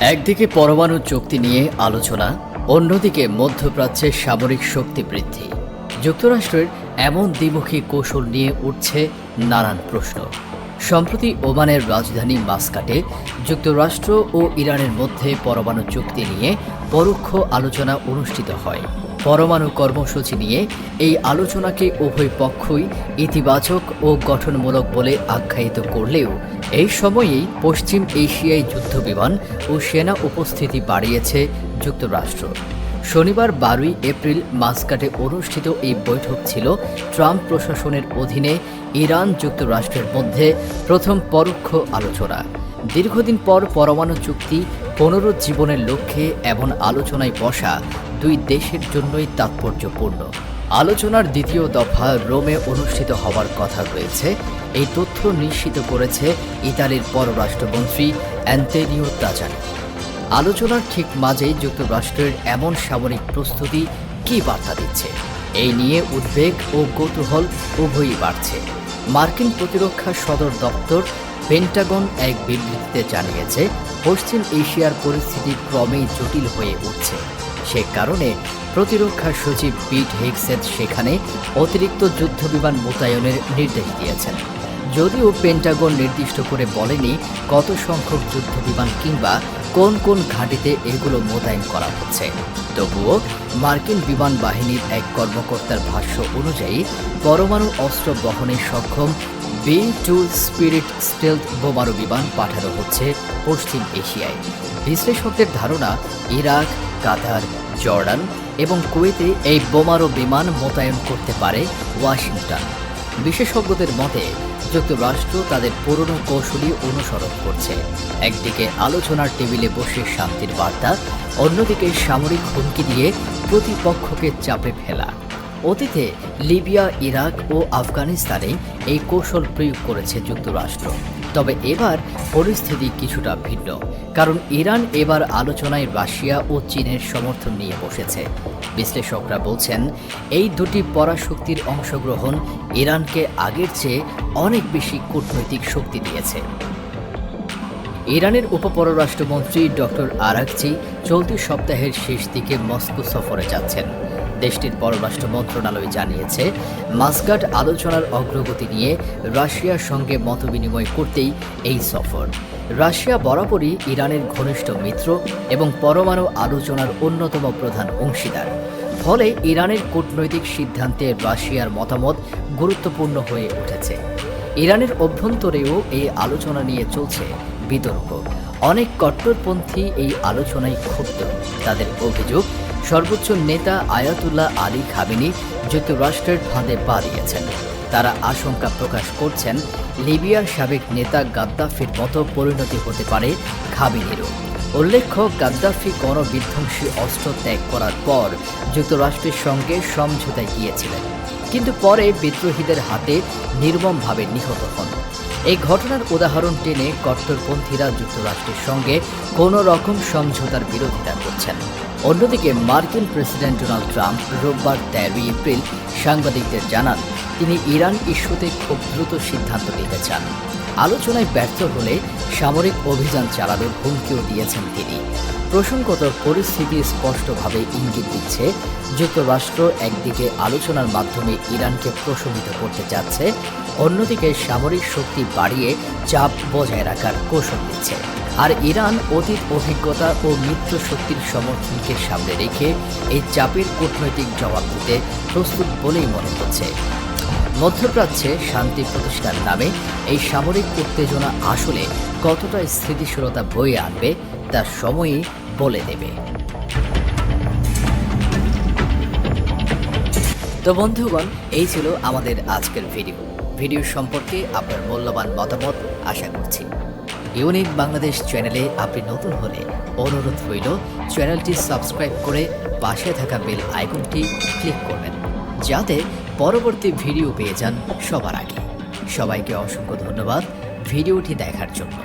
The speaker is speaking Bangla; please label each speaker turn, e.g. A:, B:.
A: একদিকে পরমাণু চুক্তি নিয়ে আলোচনা, অন্যদিকে মধ্যপ্রাচ্যের সামরিক শক্তি বৃদ্ধি। যুক্তরাষ্ট্রের এমন দ্বিমুখী কৌশল নিয়ে উঠছে নানান প্রশ্ন। সম্প্রতি ওমানের রাজধানী মাস্কাটে যুক্তরাষ্ট্র ও ইরানের মধ্যে পরমাণু চুক্তি নিয়ে পরোক্ষ আলোচনা অনুষ্ঠিত হয়। পরমাণু কর্মসূচি নিয়ে এই আলোচনাকে উভয় পক্ষই ইতিবাচক ও গঠনমূলক বলে আখ্যায়িত করলেও এই সময়েই পশ্চিম এশিয়ায় যুদ্ধবিমান ও সেনা উপস্থিতি বাড়িয়েছে যুক্তরাষ্ট্র। শনিবার 12 এপ্রিল মাস্কাটে অনুষ্ঠিত এই বৈঠক ছিল ট্রাম্প প্রশাসনের অধীনে ইরান যুক্তরাষ্ট্রের মধ্যে প্রথম পরোক্ষ আলোচনা। দীর্ঘদিন পর পরমাণু চুক্তি পুনরুজ্জীবনের লক্ষ্যে এমন আলোচনায় বসা দুই দেশের জন্যই তাৎপর্যপূর্ণ। আলোচনার দ্বিতীয় দফা রোমে অনুষ্ঠিত হওয়ার কথা রয়েছে। এই তথ্য নিশ্চিত করেছে ইতালির পররাষ্ট্রমন্ত্রী অ্যান্তোনিও তাজানি। আলোচনার ঠিক মাঝেই যুক্তরাষ্ট্রের এমন সামরিক প্রস্তুতি কী বার্তা দিচ্ছে, এই নিয়ে উদ্বেগ ও কৌতূহল উভয়ই বাড়ছে। মার্কিন প্রতিরক্ষা সদর দপ্তর পেন্টাগন এক বিবৃতিতে জানিয়েছে, পশ্চিম এশিয়ার পরিস্থিতি ক্রমেই জটিল হয়ে উঠছে। সে কারণে প্রতিরক্ষা সচিব পিট হেগসেথ সেখানে অতিরিক্ত যুদ্ধবিমান মোতায়েনের নির্দেশ দিয়েছেন। যদিও পেন্টাগন নির্দিষ্ট করে বলেনি কত সংখ্যক যুদ্ধবিমান কিংবা কোন কোন ঘাঁটিতে এগুলো মোতায়েন করা হচ্ছে, তবুও মার্কিন বিমান বাহিনীর এক কর্মকর্তার ভাষ্য অনুযায়ী পরমাণু অস্ত্র বহনে সক্ষম B-2 স্পিরিট স্টেলথ বোমারু বিমান পাঠানো হচ্ছে পশ্চিম এশিয়ায়। বিশ্লেষকদের ধারণা, ইরাক, কাতার, জর্ডান এবং কুয়েতে এই বোমারু বিমান মোতায়েন করতে পারে ওয়াশিংটন। বিশেষজ্ঞদের মতে যুক্তরাষ্ট্র তাদের পুরনো কৌশলই অনুসরণ করছে। একদিকে আলোচনার টেবিলে বসে শান্তির বার্তা, অন্যদিকে সামরিক হুমকি দিয়ে প্রতিপক্ষকে চাপে ফেলা। অতীতে লিবিয়া, ইরাক ও আফগানিস্তানে এই কৌশল প্রয়োগ করেছে যুক্তরাষ্ট্র। তবে এবার পরিস্থিতি কিছুটা ভিন্ন, কারণ ইরান এবার আলোচনায় রাশিয়া ও চীনের সমর্থন নিয়ে বসেছে। বিশ্লেষকরা বলছেন, এই দুটি পরাশক্তির অংশগ্রহণ ইরানকে আগের চেয়ে অনেক বেশি কূটনৈতিক শক্তি দিয়েছে। ইরানের উপপররাষ্ট্রমন্ত্রী ডক্টর আরাকচি চলতি সপ্তাহের শেষ দিকে মস্কো সফরে যাচ্ছেন। দেশটির পররাষ্ট্র মন্ত্রণালয় জানিয়েছে, মাস্কাট আলোচনার অগ্রগতি নিয়ে রাশিয়ার সঙ্গে মতবিনিময় করতেই এই সফর। রাশিয়া বরাবরই ইরানের ঘনিষ্ঠ মিত্র এবং পরমাণু আলোচনার অন্যতম প্রধান অংশীদার। ফলে ইরানের কূটনৈতিক সিদ্ধান্তে রাশিয়ার মতামত গুরুত্বপূর্ণ হয়ে উঠেছে। ইরানের অভ্যন্তরেও এই আলোচনা নিয়ে চলছে বিতর্ক। অনেক কট্টরপন্থী এই আলোচনায় ক্ষুব্ধ। তাদের অভিযোগ, সর্বোচ্চ নেতা আয়াতুল্লাহ আলী খামেনি যুক্তরাষ্ট্রের ফাঁদে পা দিয়েছেন। তারা আশঙ্কা প্রকাশ করছেন, লিবিয়ার সাবেক নেতা গাদ্দাফির মতো পরিণতি হতে পারে খামেনিরও। উল্লেখ্য, গাদ্দাফি গণবিধ্বংসী অস্ত্র ত্যাগ করার পর যুক্তরাষ্ট্রের সঙ্গে সমঝোতায় গিয়েছিলেন, কিন্তু পরে বিদ্রোহীদের হাতে নির্মমভাবে নিহত হন। এই ঘটনার উদাহরণ টেনে কট্টরপন্থীরা যুক্তরাষ্ট্রের সঙ্গে কোনো রকম সমঝোতার বিরোধিতা করছেন। অন্যদিকে মার্কিন প্রেসিডেন্ট ডোনাল্ড ট্রাম্প রোববার 13 এপ্রিল সাংবাদিকদের জানান, তিনি ইরান ইস্যুতে খুব দ্রুত সিদ্ধান্ত নিতে চান। আলোচনায় ব্যর্থ হলে সামরিক অভিযান চালানোর হুমকিও দিয়েছেন তিনি। প্রসঙ্গত, পরিস্থিতি স্পষ্টভাবে ইঙ্গিত দিচ্ছে, যুক্তরাষ্ট্র একদিকে আলোচনার মাধ্যমে ইরানকে প্রশমিত করতে যাচ্ছে, অন্যদিকে সামরিক শক্তি বাড়িয়ে চাপ বজায় রাখার কৌশল দিচ্ছে। আর ইরান অতীত অভিজ্ঞতা ও মিত্র শক্তির সমর্থনকে সামনে রেখে এই চাপের কূটনৈতিক জবাব দিতে প্রস্তুত বলেই মনে হচ্ছে। মধ্যপ্রাচ্যে শান্তি প্রতিষ্ঠার নামে এই সামরিক উত্তেজনা আসলে কতটা স্থিতিশীলতা বয়ে আনবে তা সময়ই বলে দেবে। তো বন্ধুগণ, এই ছিল আমাদের আজকের ভিডিও সম্পর্কে আপনার মূল্যবান মতামত আশা করছি। ইউনিক বাংলাদেশ চ্যানেলে আপনি নতুন হলে অনুরোধ রইল, চ্যানেলটি সাবস্ক্রাইব করে পাশে থাকা বেল আইকনটি ক্লিক করবেন, যাতে পরবর্তী ভিডিও পেয়ে যান সবার আগে। সবাইকে অসংখ্য ধন্যবাদ ভিডিওটি দেখার জন্য।